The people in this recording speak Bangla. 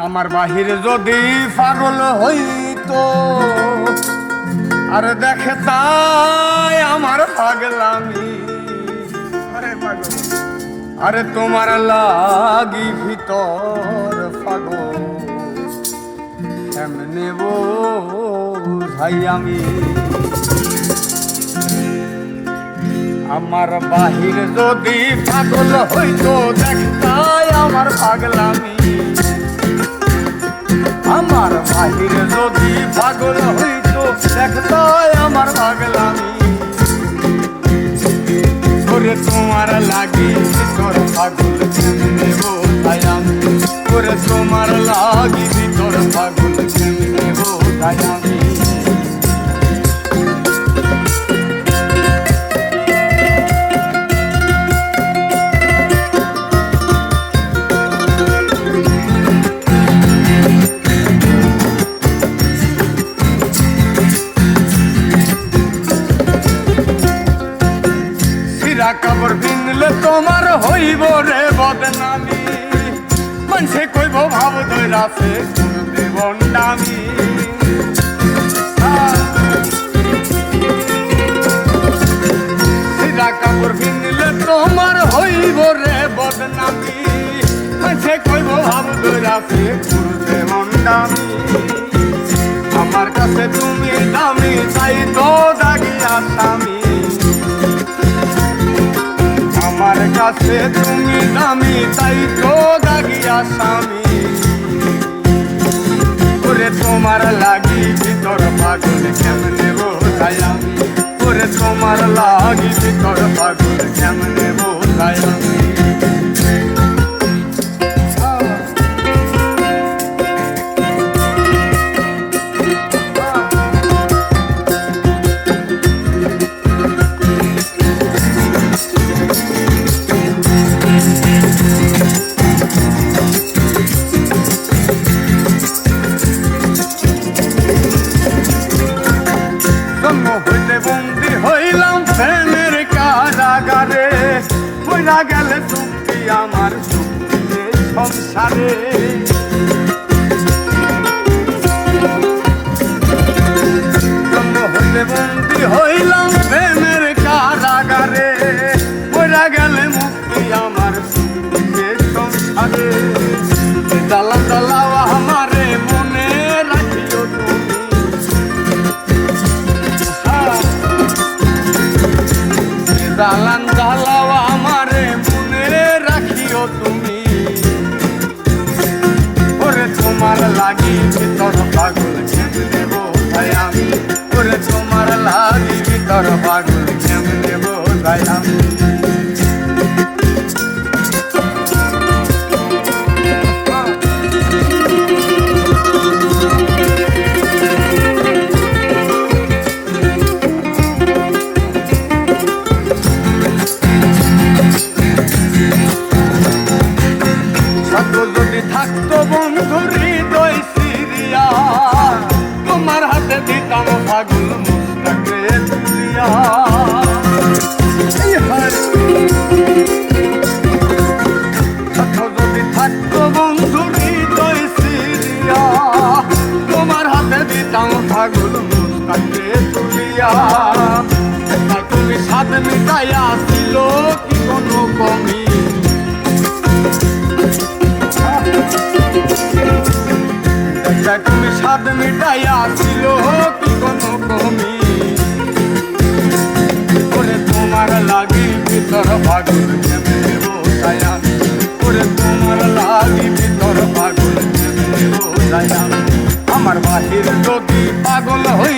আমার বাহিরে যদি পাগল হইতো আর দেখে তাই আমার পাগলামি। আরে পাগল, আরে তোমার লাগি ভিতর পাগল কেমনে বোঝাই আমি। আমার বাহির যদি পাগল হইতো দেখতাই আমার পাগলামি। আমার বাহির যদি পাগল হইতো দেখতাই আমার পাগলামি। করে তোমার লাগি ভিতর পাগল কেমনে বোঝাই আমি। করে তোমার লাগি ভিতর পাগল কেমনে বোঝাই আমি। কাপড় পিনলে তোমার হইব রে বদনামি। মানুষে কইব ভাব ধৈরাছে করতে বন্ডামি। কাপড় পিনলে তোমার হইব রে বদনামি। মানুষে কইব ভাব ধৈরাছে করতে বন্ডামি। আমার কাছে তুমি দামি তাই তো দাগি আসামি। আমার কাছে তুমি দামি তাই তো দাগি আসামি। করে তোমার লাগি ভিতর পাগল কেমনে বোঝাই আমি। করে তোমার লাগি ভিতর পাগল কেমনে বোঝাই আমি। বন্দি হইলাম প্রেমের কারাগারে। বইরা গেলে তুমি আমার সংসারে। জন্ম হইতে বন্দি হইলাম প্রেমের কারাগারে। বইরা গেলে মুক্তি আমার সংসারে। জ্বালা জ্বালাও আমারে মনে রাখিও তুমি। জ্বালান জ্বালাও আমারে মনে রাখিও তুমি। ওরে তোমার লাগি ভিতর পাগল কেমনে বোঝাই আমি। ওরে তোমার লাগি ভিতর পাগল কেমনে বোঝাই আমি। যদি থাকতো বন্ধু হৃদয় সিরিয়া তোমার হাতে দিতাম পাগল মুস্তাকে তুলিয়া। যদি থাকতো বন্ধু হৃদয় সিরিয়া তোমার হাতে দিতাম পাগল মুস্তাকে তুলিয়া। তুমি সাথ মিটাইয়া ছিল কি কোনো কমি। তুমি স্বাদ মিটাইয়া ছিল কি কোনো কমি। করে তোমার লাগি ভিতর পাগল কেমনে বোঝাই আমি। করে তোমার লাগি ভিতর পাগল কেমনে বোঝাই আমি। আমার বাহির যদি পাগল হই